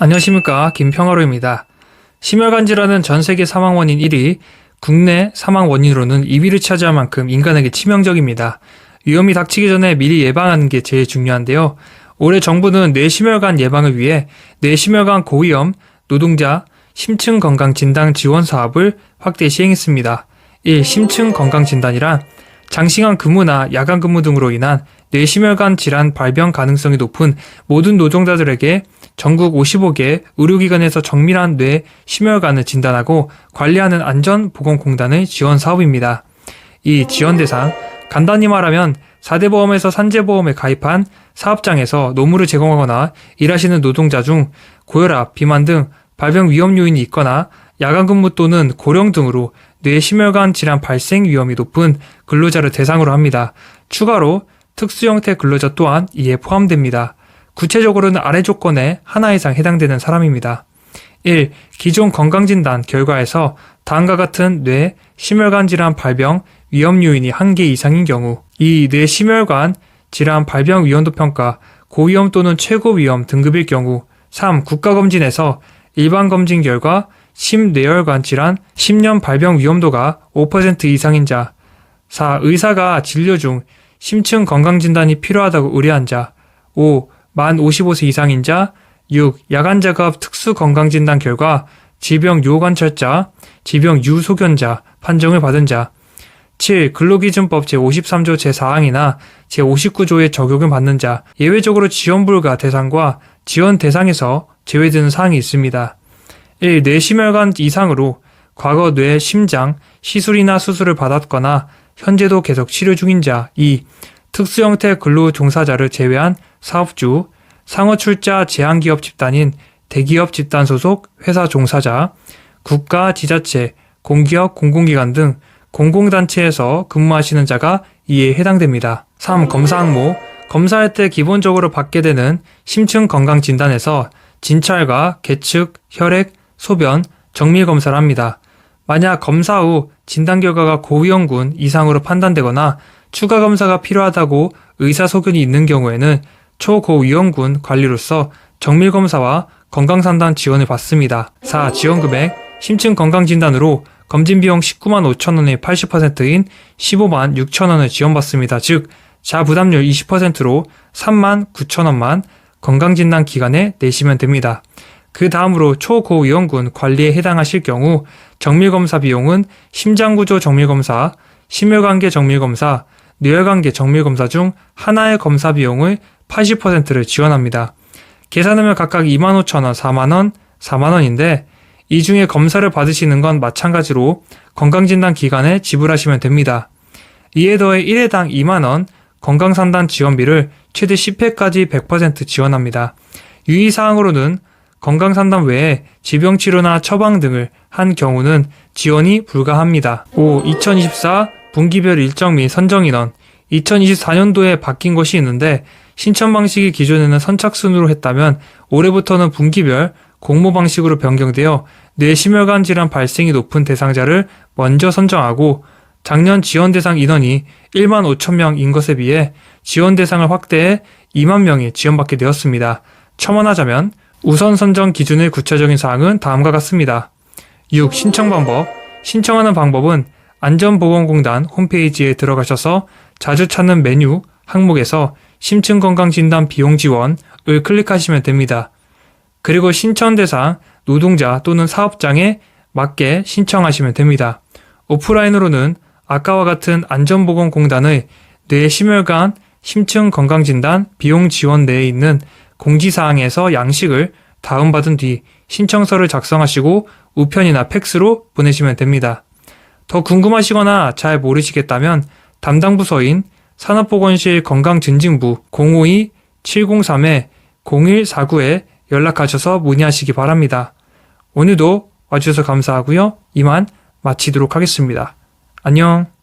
안녕하십니까, 김평화로입니다. 심혈관 질환은 전 세계 사망 원인 1위, 국내 사망 원인으로는 2위를 차지할 만큼 인간에게 치명적입니다. 위험이 닥치기 전에 미리 예방하는 게 제일 중요한데요. 올해 정부는 뇌심혈관 예방을 위해 뇌심혈관 고위험 노동자 심층 건강 진단 지원 사업을 확대 시행했습니다. 1. 심층 건강 진단이란 장시간 근무나 야간 근무 등으로 인한 뇌심혈관 질환 발병 가능성이 높은 모든 노동자들에게 전국 55개 의료기관에서 정밀한 뇌심혈관을 진단하고 관리하는 안전보건공단의 지원 사업입니다. 이 지원 대상, 간단히 말하면 4대 보험에서 산재보험에 가입한 사업장에서 노무를 제공하거나 일하시는 노동자 중 고혈압, 비만 등 발병 위험 요인이 있거나 야간 근무 또는 고령 등으로 뇌심혈관 질환 발생 위험이 높은 근로자를 대상으로 합니다. 추가로 특수 형태 근로자 또한 이에 포함됩니다. 구체적으로는 아래 조건에 하나 이상 해당되는 사람입니다. 1. 기존 건강진단 결과에서 다음과 같은 뇌, 심혈관 질환 발병 위험 요인이 1개 이상인 경우 2. 뇌심혈관 질환 발병 위험도 평가 고위험 또는 최고위험 등급일 경우 3. 국가검진에서 일반 검진 결과 심뇌혈관 질환 10년 발병 위험도가 5% 이상인 자 4. 의사가 진료 중 심층 건강진단이 필요하다고 의뢰한 자 5. 만 55세 이상인 자 6. 야간 작업 특수 건강진단 결과 질병 유관찰자, 질병 유소견자 판정을 받은 자 7. 근로기준법 제53조 제4항이나 제59조의 적용을 받는 자 예외적으로 지원 불가 대상과 지원 대상에서 제외되는 사항이 있습니다. 1. 뇌심혈관 이상으로 과거 뇌, 심장, 시술이나 수술을 받았거나 현재도 계속 치료 중인 자 2. 특수형태 근로 종사자를 제외한 사업주, 상호출자 제한기업 집단인 대기업 집단 소속 회사 종사자, 국가, 지자체, 공기업, 공공기관 등 공공단체에서 근무하시는 자가 이에 해당됩니다. 3. 검사 항목 검사할 때 기본적으로 받게 되는 심층 건강진단에서 진찰과 계측, 혈액, 소변, 정밀 검사를 합니다. 만약 검사 후 진단 결과가 고위험군 이상으로 판단되거나 추가 검사가 필요하다고 의사소견이 있는 경우에는 초고위험군 관리로서 정밀 검사와 건강상담 지원을 받습니다. 4. 지원금액 심층 건강진단으로 검진비용 19만 5천 원의 80%인 15만 6천 원을 지원받습니다. 즉 자부담률 20%로 3만 9천 원만 건강진단 기간에 내시면 됩니다. 그 다음으로 초고위험군 관리에 해당하실 경우 정밀검사 비용은 심장구조 정밀검사, 심혈관계 정밀검사, 뇌혈관계 정밀검사 중 하나의 검사 비용을 80%를 지원합니다. 계산하면 각각 25,000원, 4만원, 4만원인데 이 중에 검사를 받으시는 건 마찬가지로 건강진단 기간에 지불하시면 됩니다. 이에 더해 1회당 2만원 건강상담 지원비를 최대 10회까지 100% 지원합니다. 유의사항으로는 건강상담 외에 질병치료나 처방 등을 한 경우는 지원이 불가합니다. 5. 2024 분기별 일정 및 선정인원 2024년도에 바뀐 것이 있는데 신청 방식이 기존에는 선착순으로 했다면 올해부터는 분기별 공모 방식으로 변경되어 뇌심혈관 질환 발생이 높은 대상자를 먼저 선정하고 작년 지원 대상 인원이 1만 5천 명인 것에 비해 지원 대상을 확대해 2만 명이 지원받게 되었습니다. 첨언하자면 우선 선정 기준의 구체적인 사항은 다음과 같습니다. 6. 신청 방법 신청하는 방법은 안전보건공단 홈페이지에 들어가셔서 자주 찾는 메뉴 항목에서 심층건강진단 비용 지원을 클릭하시면 됩니다. 그리고 신청 대상 노동자 또는 사업장에 맞게 신청하시면 됩니다. 오프라인으로는 아까와 같은 안전보건공단의 뇌심혈관 심층건강진단 비용 지원 내에 있는 공지사항에서 양식을 다운받은 뒤 신청서를 작성하시고 우편이나 팩스로 보내시면 됩니다. 더 궁금하시거나 잘 모르시겠다면 담당 부서인 산업보건실 건강증진부 052-703-0149에 연락하셔서 문의하시기 바랍니다. 오늘도 와주셔서 감사하고요. 이만 마치도록 하겠습니다. 안녕.